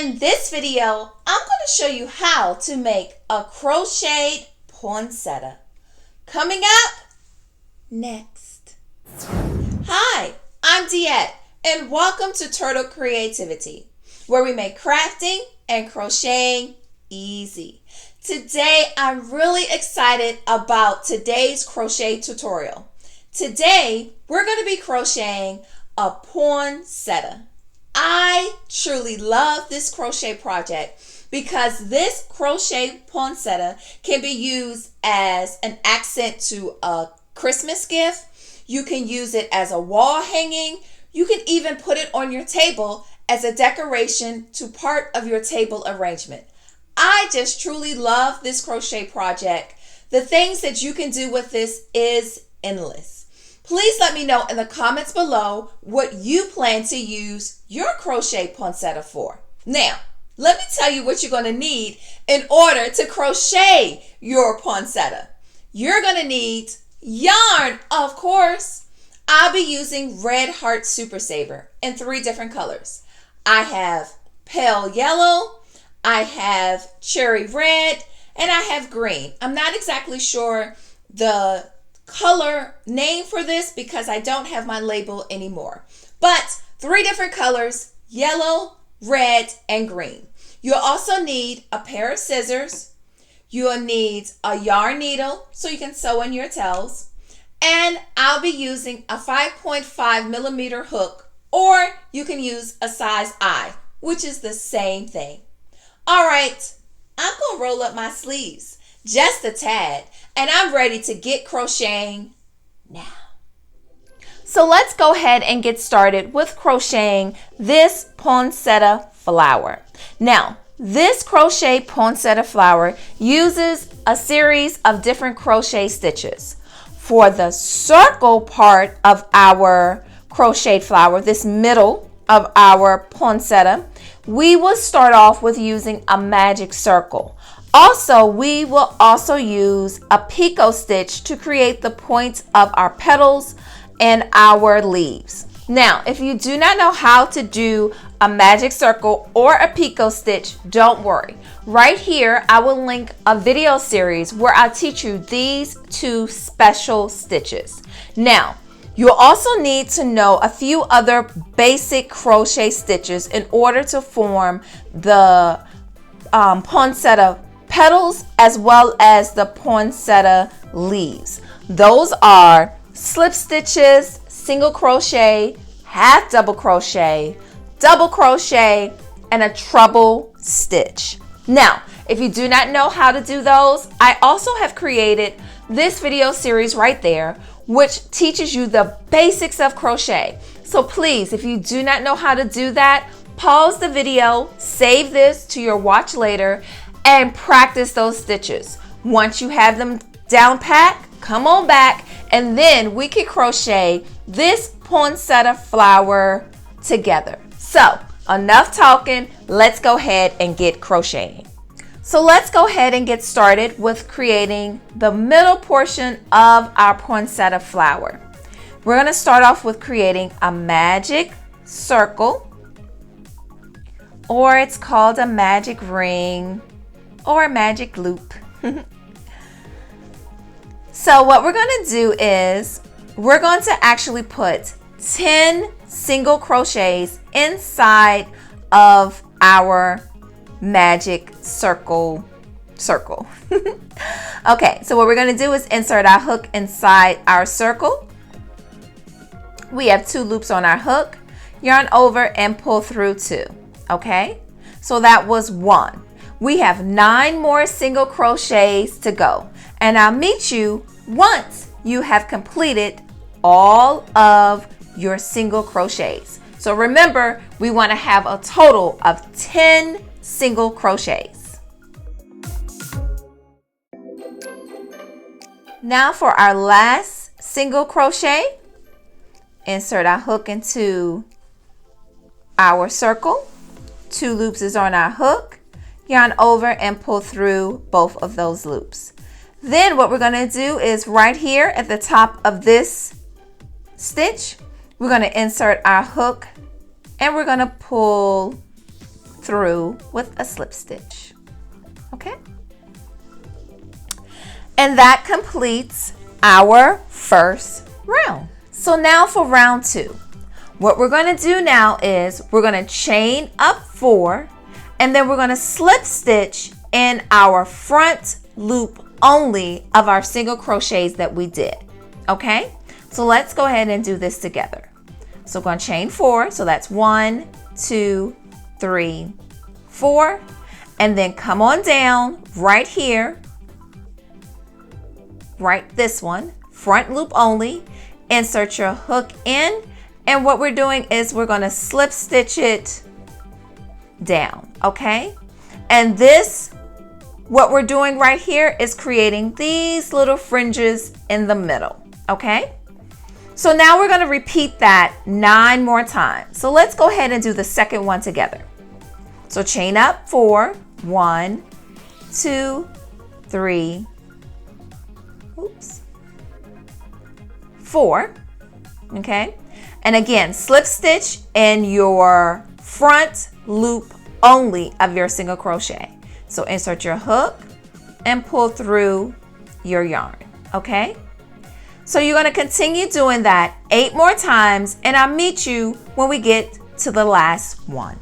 In this video, I'm going to show you how to make a crocheted poinsettia. Coming up next. Hi, I'm Diette, and welcome to Turtle Creativity, where we make crafting and crocheting easy. Today, I'm really excited about today's crochet tutorial. Today, we're going to be crocheting a poinsettia. I truly love this crochet project because this crochet poinsettia can be used as an accent to a Christmas gift. You can use it as a wall hanging. You can even put it on your table as a decoration to part of your table arrangement. I just truly love this crochet project. The things that you can do with this is endless. Please let me know in the comments below what you plan to use your crochet poinsettia for. Now, let me tell you what you're going to need in order to crochet your poinsettia. You're going to need yarn, of course. I'll be using Red Heart Super Saver in 3 different colors. I have pale yellow, I have cherry red, and I have green. I'm not exactly sure the color name for this because I don't have my label anymore. But 3 different colors: yellow, red, and green. You'll also need a pair of scissors. You'll need a yarn needle so you can sew in your tails. And I'll be using a 5.5 millimeter hook, or you can use a size I, which is the same thing. All right, I'm going to roll up my sleeves just a tad, and I'm ready to get crocheting now. So let's go ahead and get started with crocheting this poinsettia flower. Now, this crochet poinsettia flower uses a series of different crochet stitches. For the circle part of our crochet flower, this middle of our poinsettia, we will start off with using a magic circle. Also, we will also use a picot stitch to create the points of our petals and our leaves. Now, if you do not know how to do a magic circle or a picot stitch, don't worry. Right here, I will link a video series where I'll teach you these 2 special stitches. Now, you'll also need to know a few other basic crochet stitches in order to form the poinsettia petals as well as the poinsettia leaves. Those are slip stitches, single crochet, half double crochet, and a treble stitch. Now, if you do not know how to do those, I also have created this video series right there, which teaches you the basics of crochet. So please, if you do not know how to do that, pause the video, save this to your watch later, and practice those stitches. Once you have them down pat, come on back, and then we can crochet this poinsettia flower together. So, enough talking, let's go ahead and get crocheting. So let's go ahead and get started with creating the middle portion of our poinsettia flower. We're going to start off with creating a magic circle, or it's called a magic ring, or a magic loop. So what we're going to do is we're going to actually put 10 single crochets inside of our magic circle. Okay, so what we're going to do is insert our hook inside our circle. We have 2 loops on our hook. Yarn over and pull through 2. Okay, so that was 1. We have 9 more single crochets to go, and I'll meet you once you have completed all of your single crochets. So remember, we want to have a total of 10 single crochets. Now for our last single crochet, insert our hook into our circle. 2 loops is on our hook. Yarn over and pull through both of those loops. Then what we're going to do is right here at the top of this stitch, we're going to insert our hook and we're going to pull through with a slip stitch. Okay? And that completes our first round. So now for round 2. What we're going to do now is we're going to chain up 4, and then we're going to slip stitch in our front loop only of our single crochets that we did. Okay? So let's go ahead and do this together. So we're going to chain 4. So that's 1, 2, 3, 4. And then come on down right here. Right, this one, front loop only. Insert your hook in. And what we're doing is we're going to slip stitch it down. Okay? And this, what we're doing right here is creating these little fringes in the middle. Okay? So now we're going to repeat that 9 more times. So let's go ahead and do the second one together. So chain up 4, 1, 2, 3, 4. Okay? And again, slip stitch in your front loop only of your single crochet. So insert your hook and pull through your yarn. Okay? So you're going to continue doing that 8 more times, and I'll meet you when we get to the last one.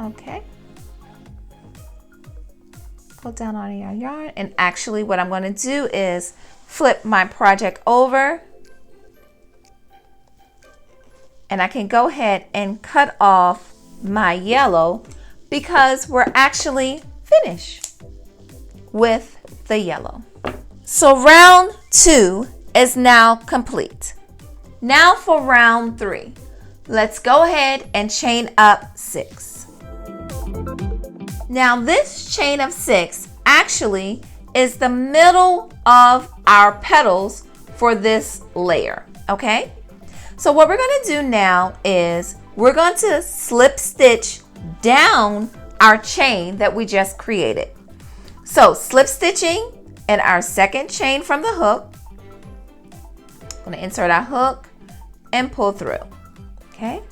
Okay, pull down on your yarn, and actually what I'm going to do is flip my project over, and I can go ahead and cut off my yellow because we're actually finished with the yellow. So round 2 is now complete. Now for round 3. Let's go ahead and chain up 6. Now this chain of 6 actually is the middle of our petals for this layer, okay? So what we're going to do now is we're going to slip stitch down our chain that we just created. So slip stitching in our second chain from the hook. I'm going to insert our hook and pull through, okay?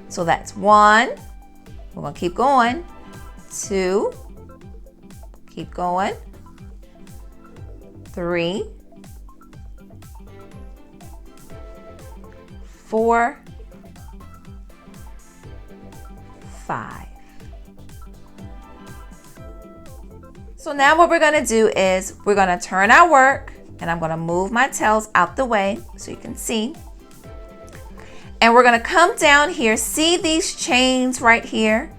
So that's 1. We're going to keep going. 2, keep going, 3, 4, 5. So now what we're going to do is we're going to turn our work, and I'm going to move my tails out the way so you can see. And we're going to come down here, see these chains right here?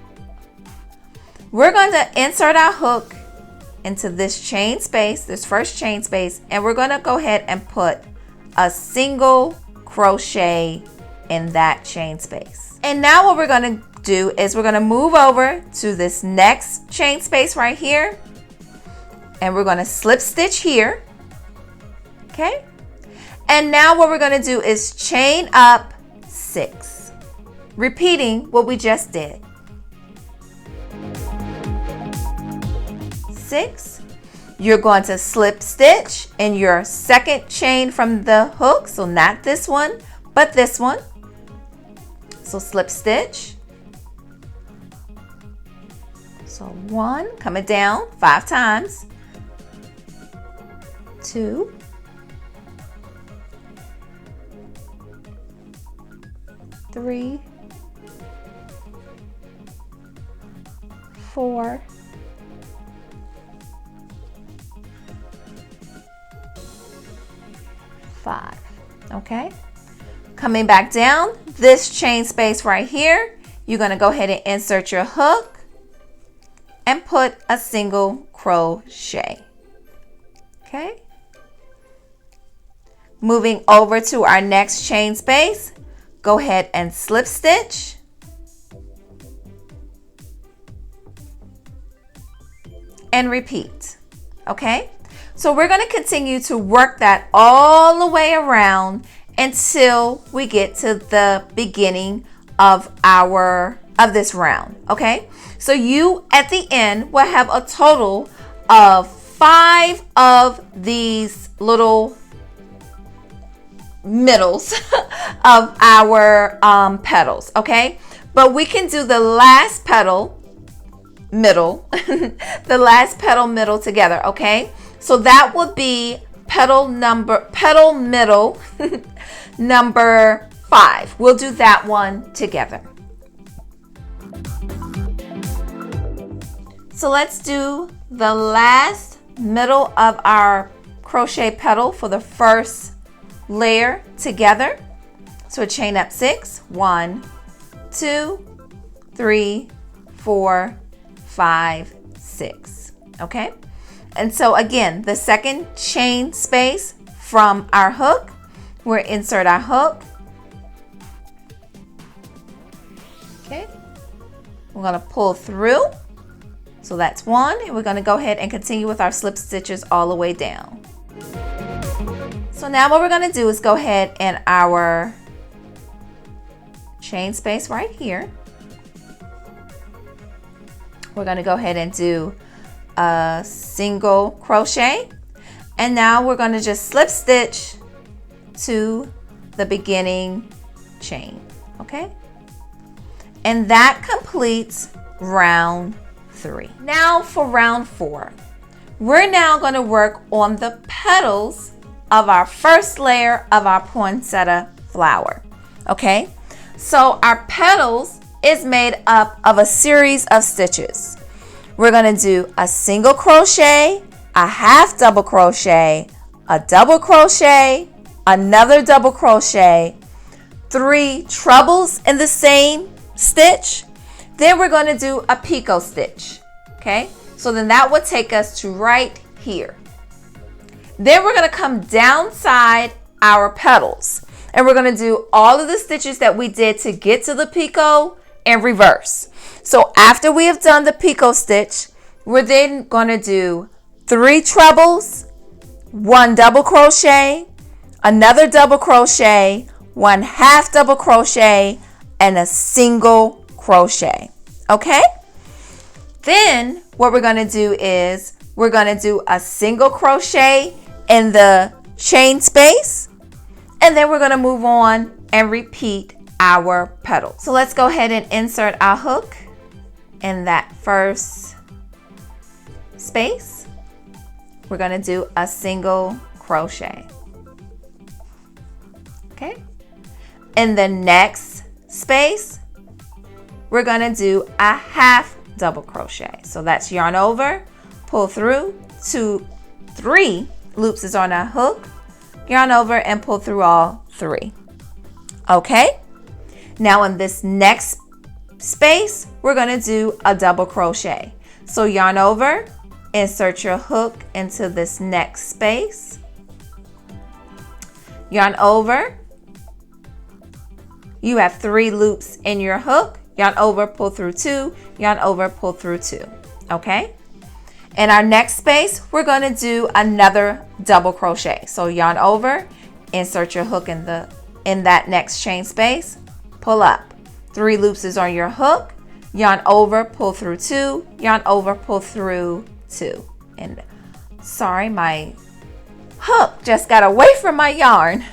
We're going to insert our hook into this chain space, this first chain space, and we're going to go ahead and put a single crochet in that chain space. And now what we're going to do is we're going to move over to this next chain space right here, and we're going to slip stitch here, okay? And now what we're going to do is chain up 6, repeating what we just did. 6, you're going to slip stitch in your second chain from the hook, so not this one, but this one. So slip stitch. So 1, coming down 5 times. 2, 3, 4, 5. Okay, coming back down this chain space right here, you're going to go ahead and insert your hook and put a single crochet. Okay. Moving over to our next chain space, go ahead and slip stitch. And repeat. Okay. So we're going to continue to work that all the way around until we get to the beginning of this round. Okay. So you at the end will have a total of 5 of these little middles of our petals. Okay. But we can do the last petal middle, the last petal middle together. Okay. So that would be petal middle number 5. We'll do that one together. So let's do the last middle of our crochet petal for the first layer together. So a chain up 6, 1, 2, 3, 4, 5, 6. Okay. And so again, the second chain space from our hook, we'll insert our hook. Okay. We're going to pull through. So that's 1, and we're going to go ahead and continue with our slip stitches all the way down. So now what we're going to do is go ahead and our chain space right here. We're going to go ahead and do a single crochet, and now we're going to just slip stitch to the beginning chain. Okay, and that completes round 3. Now for round 4, we're now going to work on the petals of our first layer of our poinsettia flower. Okay, so our petals is made up of a series of stitches. We're going to do a single crochet, a half double crochet, a double crochet, another double crochet, 3 trebles in the same stitch. Then we're going to do a picot stitch. Okay, so then that would take us to right here. Then we're going to come downside our petals, and we're going to do all of the stitches that we did to get to the picot in reverse. So after we have done the picot stitch, we're then going to do 3 trebles, 1 double crochet, another double crochet, 1 half double crochet, and a single crochet. Okay? Then what we're going to do is we're going to do a single crochet in the chain space, and then we're going to move on and repeat our petals. So let's go ahead and insert our hook in that first space. We're going to do a single crochet. Okay. In the next space, we're going to do a half double crochet. So that's yarn over, pull through, 3 loops is on our hook, yarn over and pull through all 3. Okay. Now in this next space, we're going to do a double crochet. So yarn over, insert your hook into this next space, yarn over, you have 3 loops in your hook, yarn over, pull through 2, yarn over, pull through 2. Okay. In our next space, we're going to do another double crochet. So yarn over, insert your hook in that next chain space, pull up, 3 loops is on your hook, yarn over, pull through 2, yarn over, pull through 2. And sorry, my hook just got away from my yarn.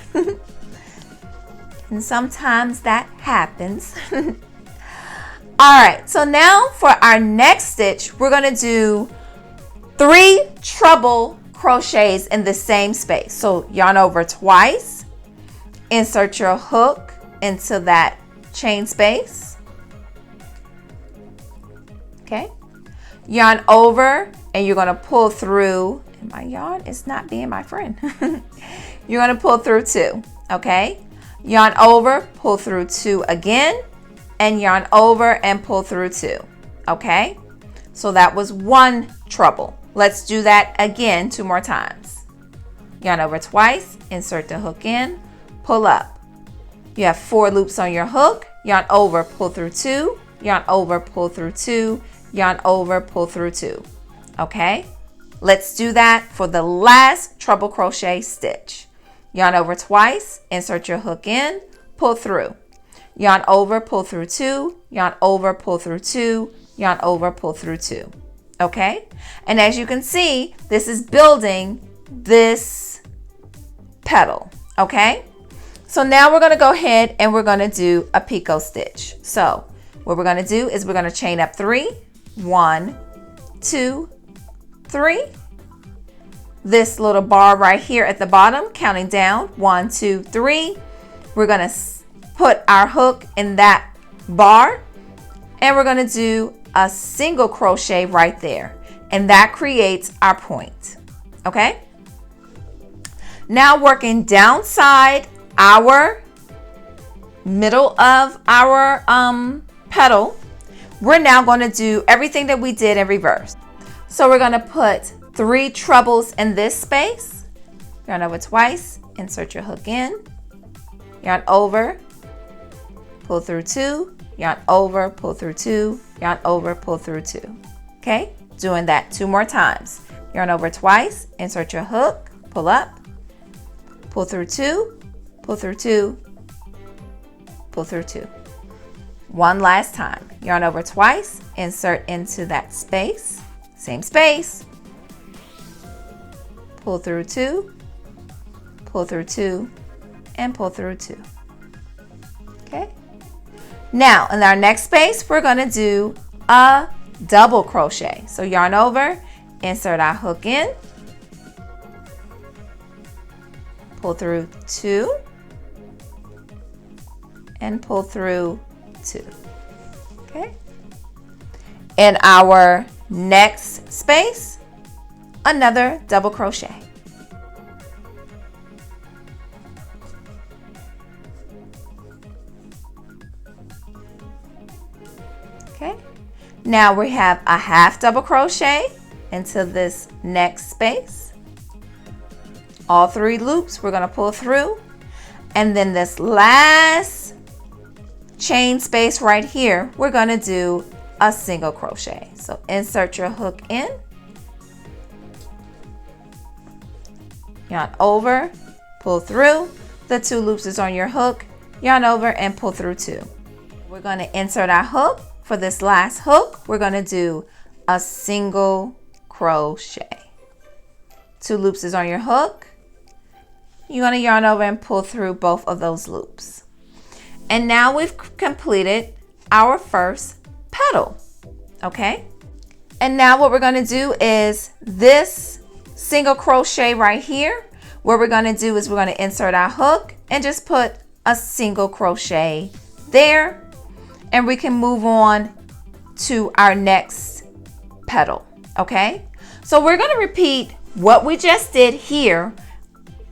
And sometimes that happens. All right, so now for our next stitch, we're going to do 3 treble crochets in the same space. So yarn over twice, insert your hook into that chain space. Okay, yarn over, and you're going to pull through, and my yarn is not being my friend. You're going to pull through 2. Okay, yarn over, pull through 2 again, and yarn over and pull through 2. Okay, so that was 1 treble. Let's do that again 2 more times. yarn over twice, insert the hook in, pull up. You have 4 loops on your hook, yarn over, pull through 2, yarn over, pull through 2, yarn over, pull through 2. Okay, let's do that for the last treble crochet stitch. Yarn over twice, insert your hook in, pull through. Yarn over, pull through 2, yarn over, pull through 2, yarn over, pull through 2. Okay, and as you can see, this is building this petal. Okay, so now we're going to go ahead and we're going to do a picot stitch. So what we're going to do is we're going to chain up 3, 1, 2, 3. This little bar right here at the bottom, counting down 1, 2, 3. We're going to put our hook in that bar and we're going to do a single crochet right there, and that creates our point. Okay, now working downside our middle of our petal, we're now going to do everything that we did in reverse. So we're going to put 3 trebles in this space, yarn over twice, insert your hook in, yarn over, pull through 2, yarn over, pull through 2, yarn over, pull through 2. Okay, doing that 2 more times. Yarn over twice, insert your hook, pull up, pull through 2, pull through 2, pull through 2. One last time. Yarn over twice, insert into that space, same space, pull through 2, pull through 2, and pull through 2. Okay. Now in our next space, we're going to do a double crochet. So yarn over, insert our hook in, pull through 2, and pull through 2. Okay. In our next space, another double crochet. Okay, now we have a half double crochet into this next space. All 3 loops we're going to pull through, and then this last chain space right here, we're going to do a single crochet. So insert your hook in, yarn over, pull through, the 2 loops is on your hook, yarn over and pull through 2. We're going to insert our hook. For this last hook, we're going to do a single crochet. 2 loops is on your hook. You're going to yarn over and pull through both of those loops. And now we've completed our first petal. Okay? And now what we're going to do is this single crochet right here. What we're going to do is we're going to insert our hook and just put a single crochet there. And we can move on to our next petal, okay? So we're gonna repeat what we just did here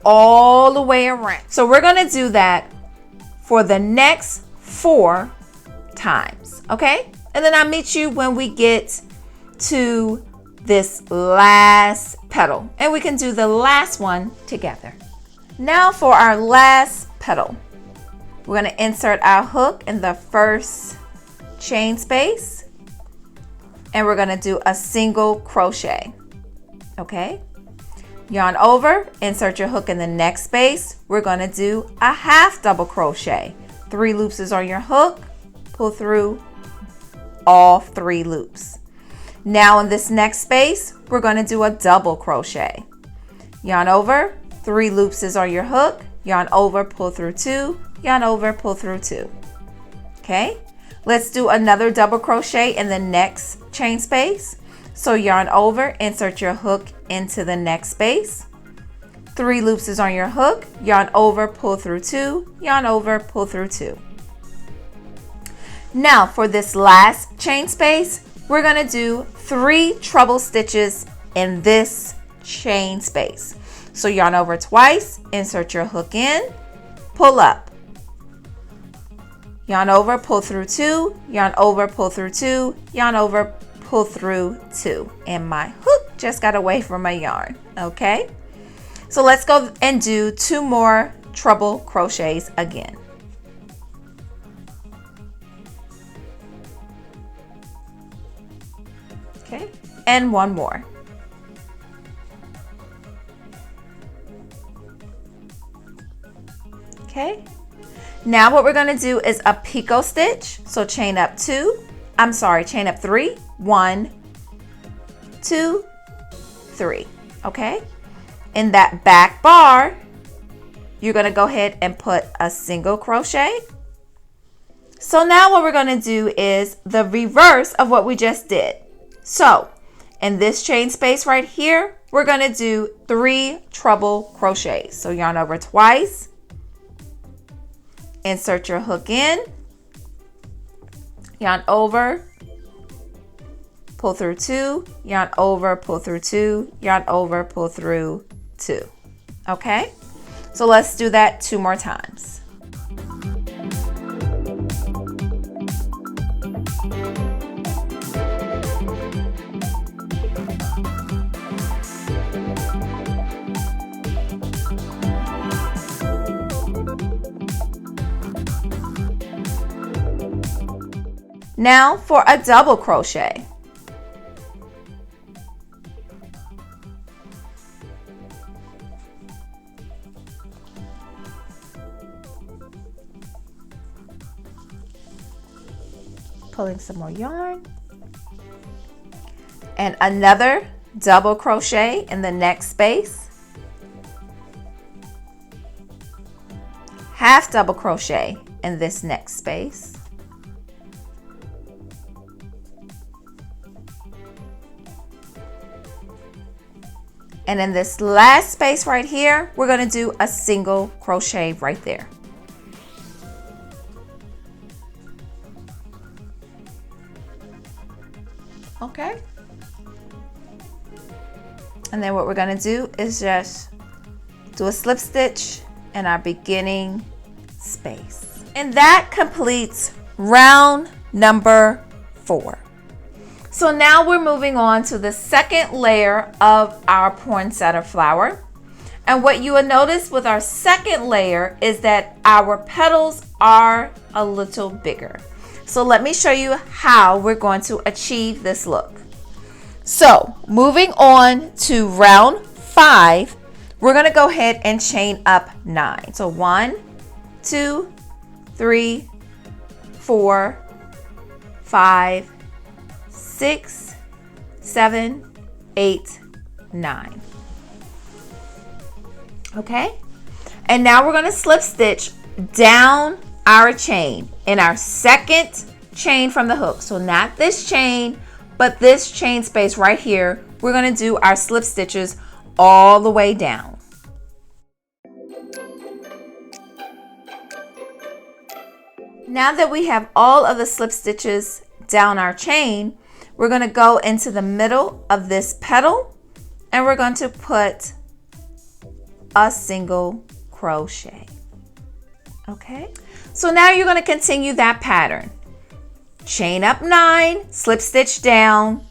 all the way around. So we're gonna do that for the next 4 times, okay? And then I'll meet you when we get to this last petal, and we can do the last one together. Now for our last petal. We're going to insert our hook in the first chain space, and we're going to do a single crochet. Okay, yarn over, insert your hook in the next space. We're going to do a half double crochet. 3 loops is on your hook, pull through all 3 loops. Now in this next space, we're going to do a double crochet. Yarn over, 3 loops is on your hook, yarn over, pull through 2, yarn over, pull through 2. Okay, let's do another double crochet in the next chain space. So yarn over, insert your hook into the next space. 3 loops is on your hook, yarn over, pull through 2, yarn over, pull through 2. Now for this last chain space, we're going to do 3 treble stitches in this chain space. So yarn over twice, insert your hook in, pull up. Yarn over, pull through 2, yarn over, pull through 2, yarn over, pull through 2. And my hook just got away from my yarn, okay? So let's go and do 2 more treble crochets again. Okay, and 1 more. Okay, now what we're going to do is a picot stitch. So chain up 3. 1, 2, 3. Okay, in that back bar, you're going to go ahead and put a single crochet. So now what we're going to do is the reverse of what we just did. So in this chain space right here, we're going to do 3 treble crochets. So yarn over twice, insert your hook in, yarn over, pull through 2, yarn over, pull through 2, yarn over, pull through 2. Okay, so let's do that 2 more times. Now for a double crochet. Pulling some more yarn. And another double crochet in the next space. Half double crochet in this next space. And in this last space right here, we're going to do a single crochet right there. Okay. And then what we're going to do is just do a slip stitch in our beginning space. And that completes round number 4. So now we're moving on to the second layer of our poinsettia flower. And what you will notice with our second layer is that our petals are a little bigger. So let me show you how we're going to achieve this look. So moving on to round 5, we're going to go ahead and chain up 9. So 1, 2, 3, 4, 5, 6, 7, 8, 9. Okay, and now we're going to slip stitch down our chain in our second chain from the hook. So not this chain, but this chain space right here. We're going to do our slip stitches all the way down. Now that we have all of the slip stitches down our chain, we're going to go into the middle of this petal and we're going to put a single crochet. Okay, so now you're going to continue that pattern. Chain up 9, slip stitch down,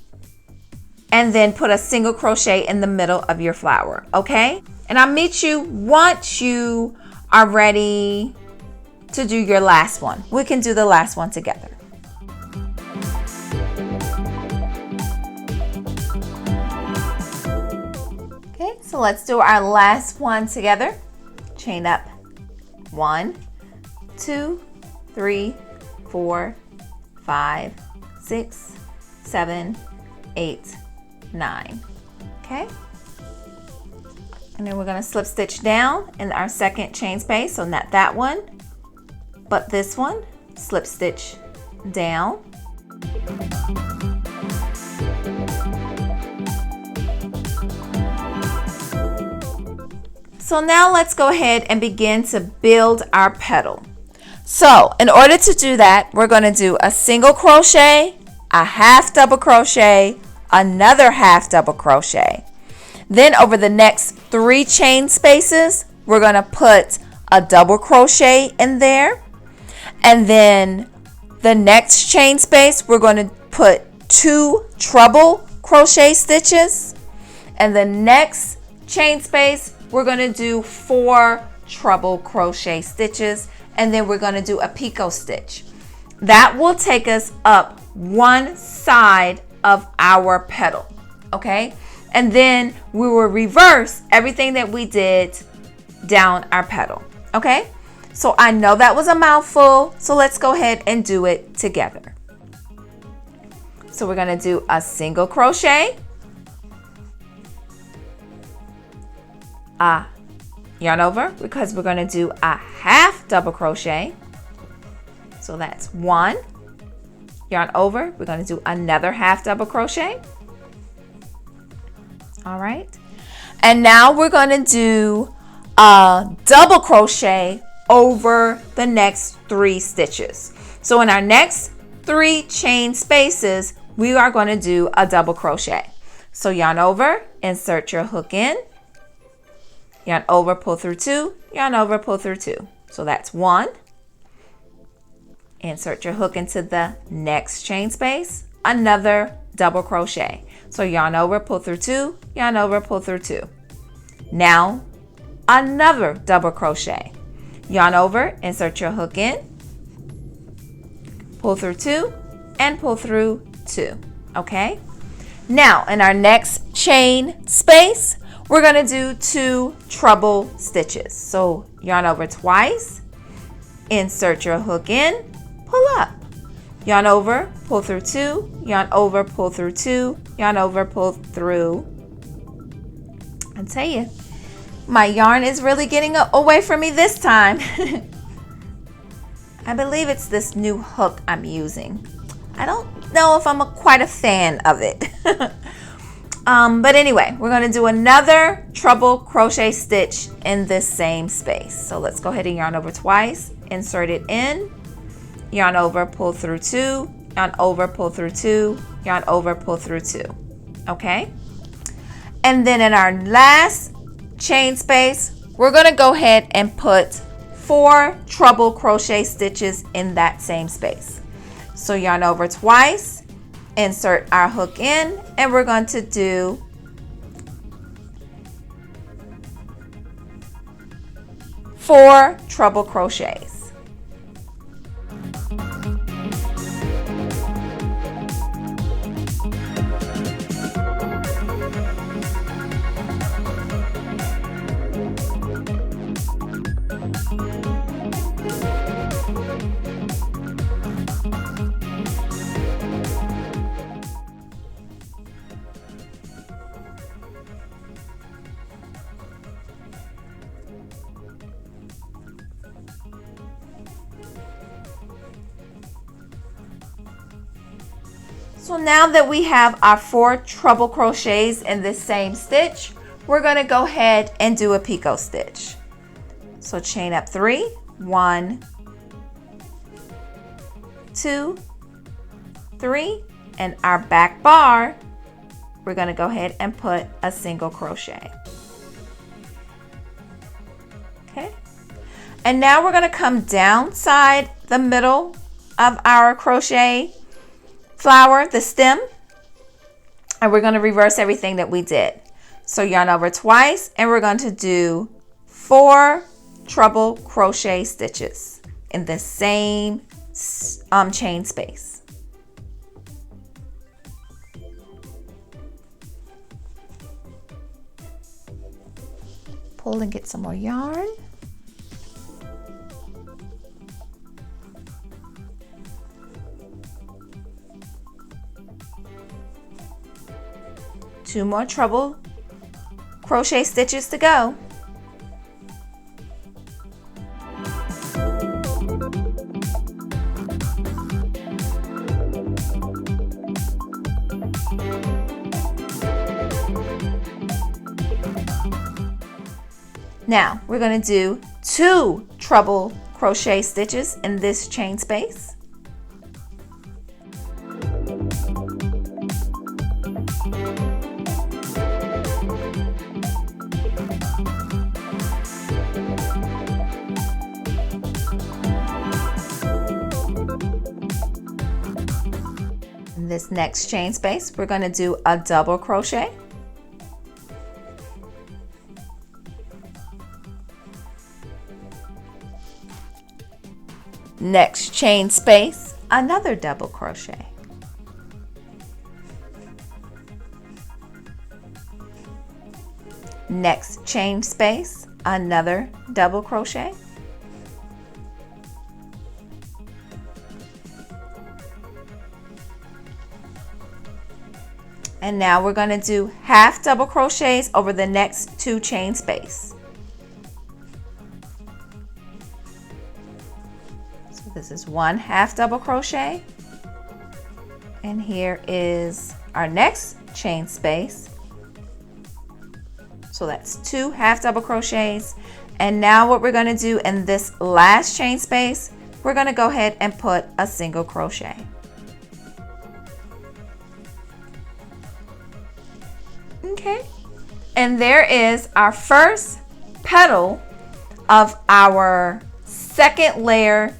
and then put a single crochet in the middle of your flower. Okay, and I'll meet you once you are ready to do your last one. We can do the last one together. Okay, so let's do our last one together. Chain up 1, 2, 3, 4, 5, 6, 7, 8, 9. Okay, and then we're going to slip stitch down in our second chain space. So not that one, but this one. Slip stitch down. So now let's go ahead and begin to build our petal. So in order to do that, we're going to do a single crochet, a half double crochet, another half double crochet. Then over the next 3 chain spaces, we're going to put a double crochet in there. And then the next chain space, we're going to put 2 treble crochet stitches. And the next chain space, we're going to do 4 treble crochet stitches, and then we're going to do a picot stitch. That will take us up one side of our petal, okay? And then we will reverse everything that we did down our petal, okay? So I know that was a mouthful, so let's go ahead and do it together. So we're going to do a single crochet, a yarn over, because we're going to do a half double crochet. So that's 1, yarn over, we're going to do another half double crochet. All right, and now we're going to do a double crochet over the next 3 stitches. So in our next 3 chain spaces, we are going to do a double crochet. So yarn over, insert your hook in, yarn over, pull through 2, yarn over, pull through 2. So that's 1. Insert your hook into the next chain space, another double crochet. So yarn over, pull through 2, yarn over, pull through 2. Now another double crochet. Yarn over, insert your hook in, pull through 2, and pull through 2. Okay? Now in our next chain space, we're going to do 2 treble stitches. So yarn over twice, insert your hook in, pull up, yarn over, pull through 2, yarn over, pull through 2, yarn over, pull through. I tell you, my yarn is really getting away from me this time. I believe it's this new hook I'm using. I don't know if I'm quite a fan of it. But anyway, we're going to do another treble crochet stitch in this same space. So let's go ahead and yarn over twice, insert it in, yarn over, pull through 2, yarn over, pull through 2, yarn over, pull through 2. Okay? And then in our last chain space, we're going to go ahead and put 4 treble crochet stitches in that same space. So yarn over twice, insert our hook in, and we're going to do 4 treble crochets. So now that we have our 4 treble crochets in this same stitch, we're going to go ahead and do a picot stitch. So chain up 3, 1, 2, 3, and our back bar, we're going to go ahead and put a single crochet. Okay, and now we're going to come downside the middle of our crochet flower, the stem, and we're going to reverse everything that we did. So yarn over twice, and we're going to do 4 treble crochet stitches in the same chain space. Pull and get some more yarn. Two more treble crochet stitches to go. Now we're going to do 2 treble crochet stitches in this chain space. In this next chain space, we're going to do a double crochet. Next chain space, another double crochet. Next chain space, another double crochet. And now we're going to do half double crochets over the next 2 chain space. So this is 1 half double crochet, and here is our next chain space. So that's 2 half double crochets. And now what we're going to do in this last chain space, we're going to go ahead and put a single crochet. Okay, and there is our first petal of our second layer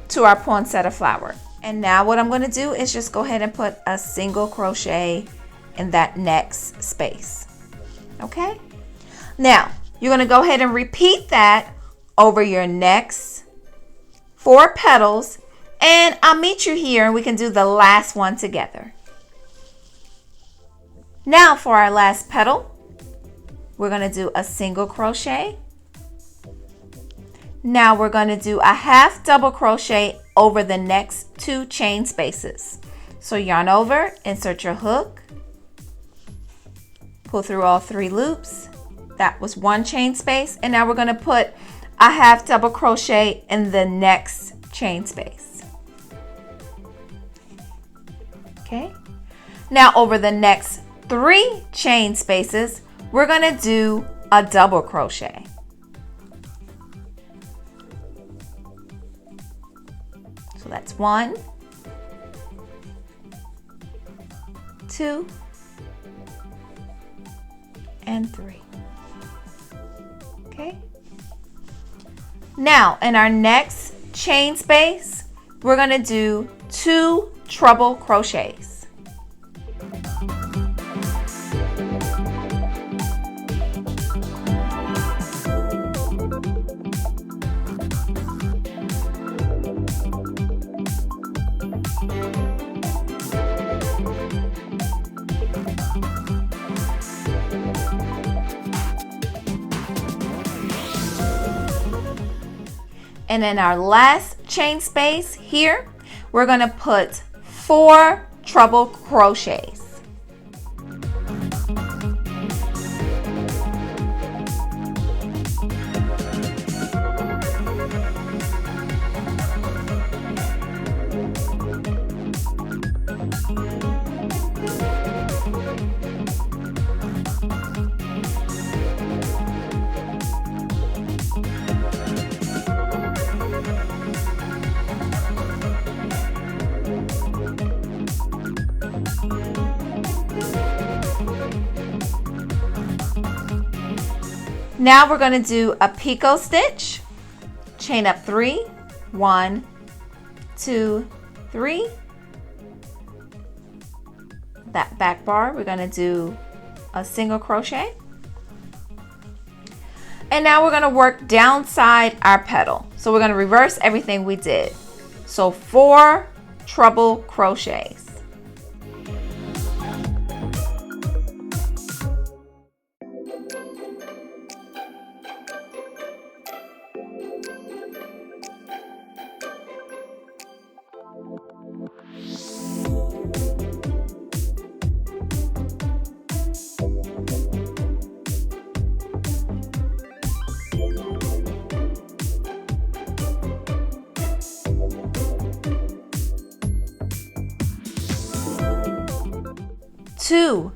to our poinsettia flower. And now what I'm going to do is just go ahead and put a single crochet in that next space. Okay, now you're going to go ahead and repeat that over your next 4 petals, and I'll meet you here and we can do the last one together. Now for our last petal, we're going to do a single crochet. Now we're going to do a half double crochet over the next 2 chain spaces. So yarn over, insert your hook, pull through all 3 loops. That was 1 chain space, and now we're going to put a half double crochet in the next chain space. Okay, now over the next 3 chain spaces, we're going to do a double crochet. So that's 1, 2, and 3. Okay. Now in our next chain space, we're going to do 2 treble crochets. And in our last chain space here, we're going to put 4 treble crochets. Now we're going to do a picot stitch, chain up 3, 1, 2, 3. That back bar, we're going to do a single crochet. And now we're going to work downside our petal. So we're going to reverse everything we did. So 4 treble crochets. Two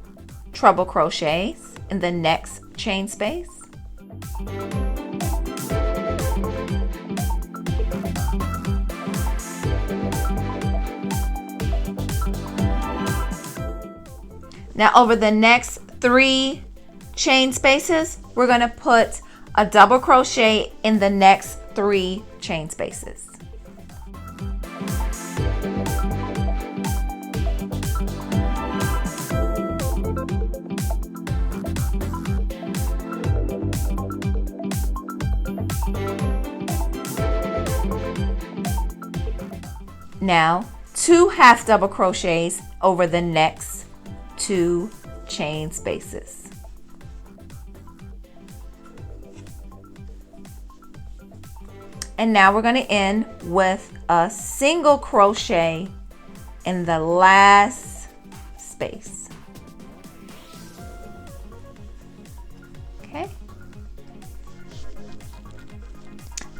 treble crochets in the next chain space. Now over the next 3 chain spaces, we're going to put a double crochet in the next 3 chain spaces. now 2 half double crochets over the next 2 chain spaces. And now we're going to end with a single crochet in the last space. Okay.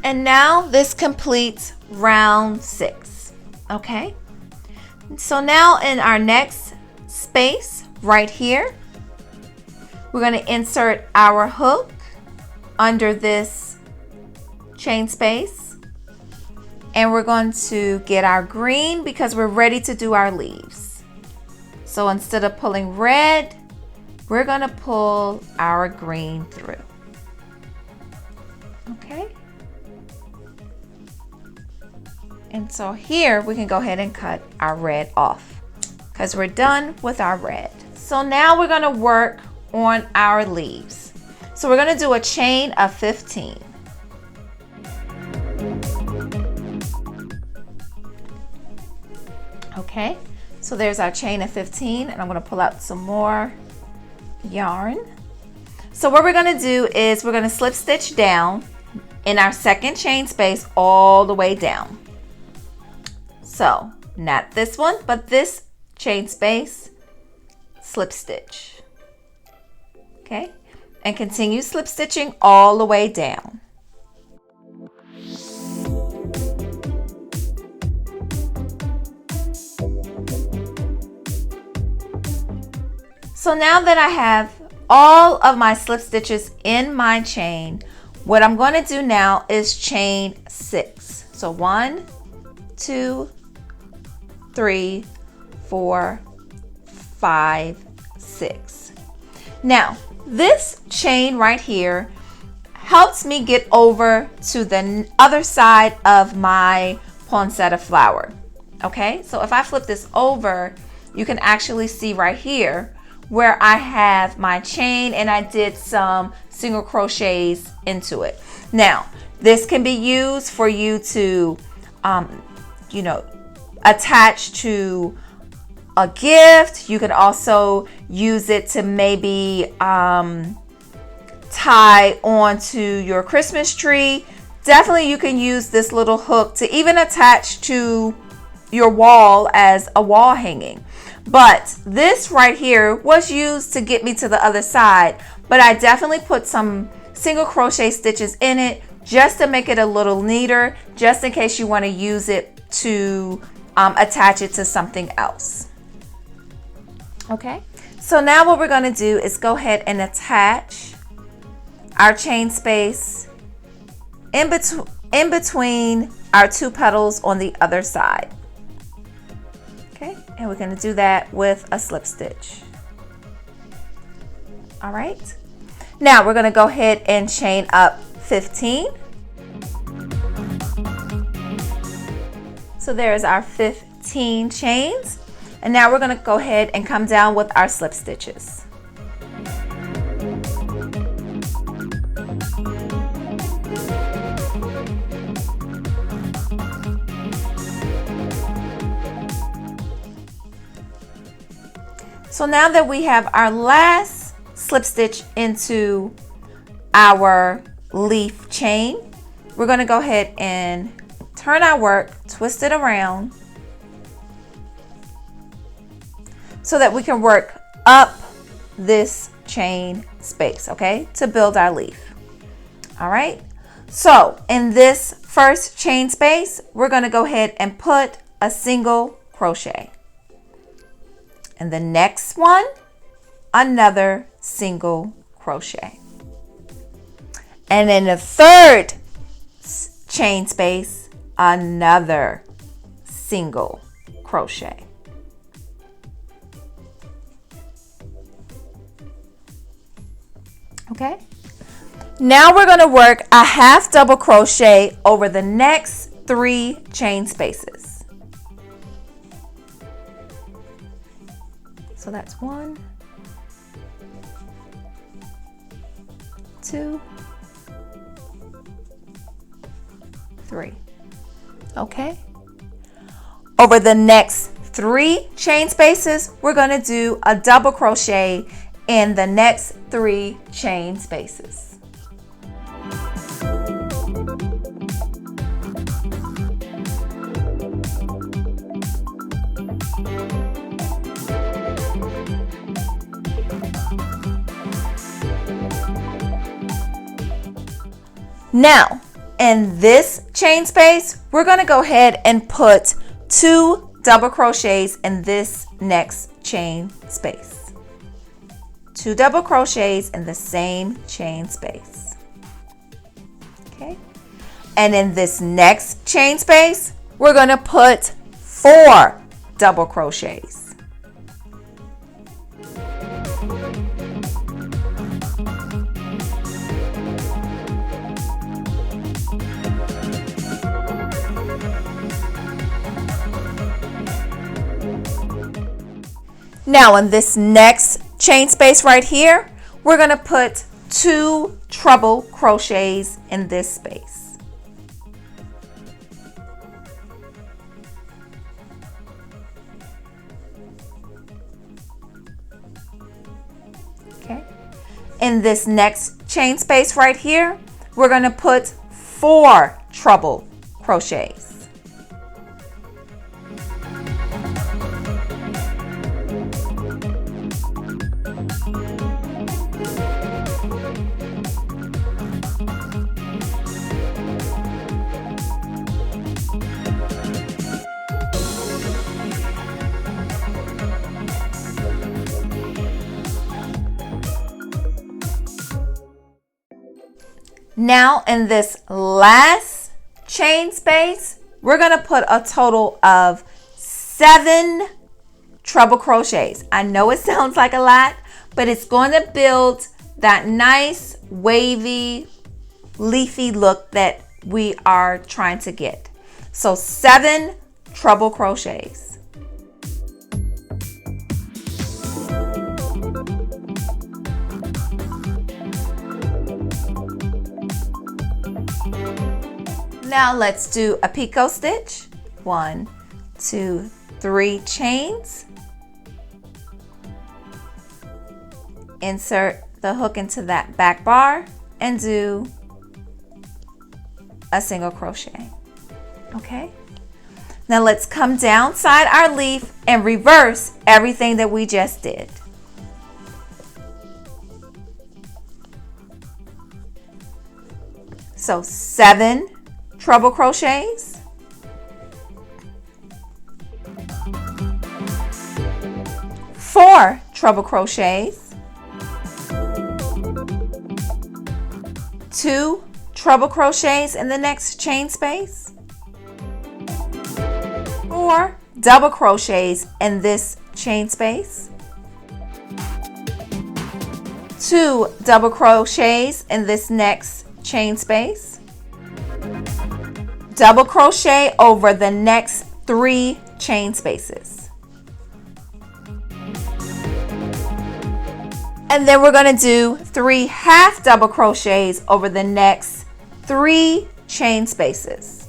And now this completes round 6. Okay. So now in our next space right here, we're going to insert our hook under this chain space, and we're going to get our green because we're ready to do our leaves. So instead of pulling red, we're going to pull our green through. Okay. And so here we can go ahead and cut our red off because we're done with our red. So now we're going to work on our leaves. So we're going to do a chain of 15. Okay, so there's our chain of 15, and I'm going to pull out some more yarn. So what we're going to do is we're going to slip stitch down in our second chain space all the way down. So not this one, but this chain space, slip stitch. Okay, and continue slip stitching all the way down. So now that I have all of my slip stitches in my chain, what I'm going to do now is chain 6. So 1, 2, 3, 4, 5, 6. Now, this chain right here helps me get over to the other side of my poinsettia flower. Okay, so if I flip this over, you can actually see right here where I have my chain and I did some single crochets into it. Now, this can be used for you to, attach to a gift. You can also use it to maybe tie onto your Christmas tree. Definitely you can use this little hook to even attach to your wall as a wall hanging. But this right here was used to get me to the other side, but I definitely put some single crochet stitches in it just to make it a little neater, just in case you want to use it to attach it to something else. Okay, so now what we're going to do is go ahead and attach our chain space in between our 2 petals on the other side. Okay, and we're going to do that with a slip stitch. All right, now we're going to go ahead and chain up 15. So there's our 15 chains, and now we're going to go ahead and come down with our slip stitches. So now that we have our last slip stitch into our leaf chain, we're going to go ahead and turn our work, twist it around so that we can work up this chain space, okay, to build our leaf. All right, so in this first chain space, we're going to go ahead and put a single crochet. And the next one, another single crochet. And in the third chain space, another single crochet. Okay, now we're going to work a half double crochet over the next 3 chain spaces. So that's 1, 2, 3. Okay. Over the next 3 chain spaces, we're going to do a double crochet in the next 3 chain spaces. Now, in this chain space, we're going to go ahead and put 2 double crochets in this next chain space. 2 double crochets in the same chain space. Okay. And in this next chain space, we're going to put 4 double crochets. Now in this next chain space right here, we're going to put 2 treble crochets in this space. Okay. In this next chain space right here, we're going to put 4 treble crochets. Now in this last chain space, we're going to put a total of 7 treble crochets. I know it sounds like a lot, but it's going to build that nice wavy leafy look that we are trying to get. So 7 treble crochets. Now let's do a picot stitch. 1, 2, 3 chains. Insert the hook into that back bar and do a single crochet. Okay. Now let's come down side our leaf and reverse everything that we just did. So 7 treble crochets, 4 treble crochets, 2 treble crochets in the next chain space, 4 double crochets in this chain space, 2 double crochets in this next chain space, double crochet over the next 3 chain spaces. And then we're going to do 3 half double crochets over the next 3 chain spaces.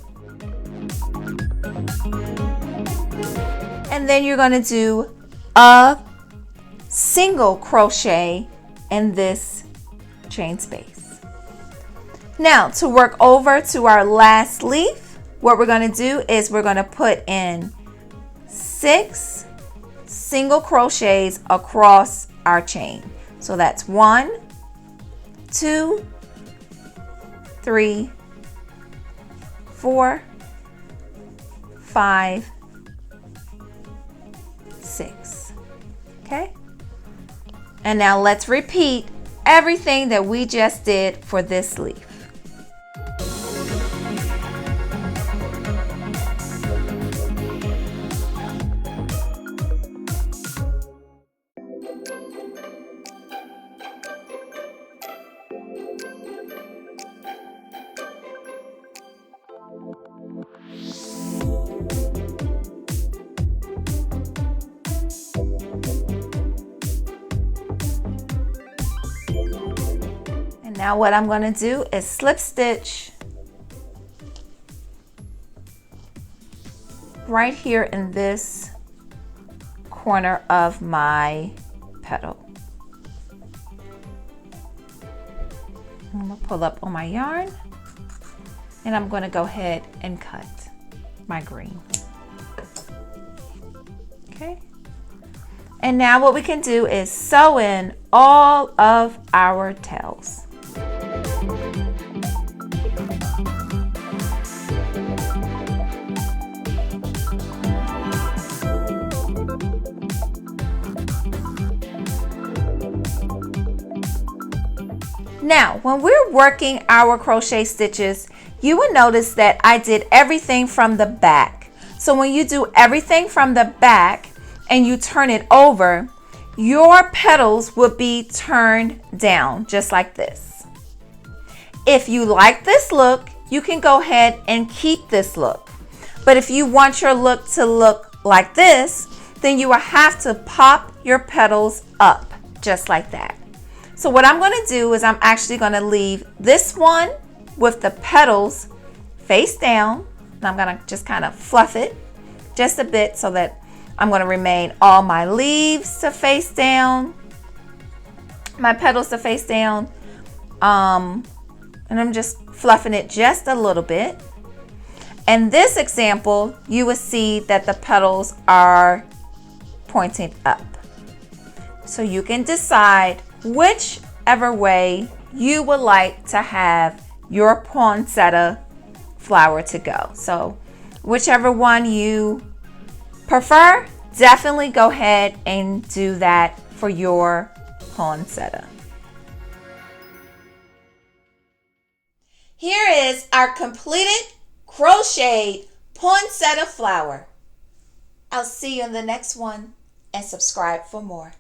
And then you're going to do a single crochet in this chain space. Now to work over to our last leaf, what we're going to do is we're going to put in 6 single crochets across our chain. So that's 1, 2, 3, 4, 5, 6. Okay? And now let's repeat everything that we just did for this leaf. Now what I'm going to do is slip stitch right here in this corner of my petal. I'm going to pull up on my yarn and I'm going to go ahead and cut my green. Okay. And now what we can do is sew in all of our tails. Now, when we're working our crochet stitches, you will notice that I did everything from the back. So when you do everything from the back and you turn it over, your petals will be turned down just like this. If you like this look, you can go ahead and keep this look. But if you want your look to look like this, then you will have to pop your petals up just like that. So what I'm going to do is I'm actually going to leave this one with the petals face down. And I'm going to just kind of fluff it just a bit so that I'm going to remain all my leaves to face down, my petals to face down. And I'm just fluffing it just a little bit. In this example, you will see that the petals are pointing up. So you can decide whichever way you would like to have your poinsettia flower to go. So whichever one you prefer, definitely go ahead and do that for your poinsettia. Here is our completed crocheted poinsettia flower. I'll see you in the next one and subscribe for more.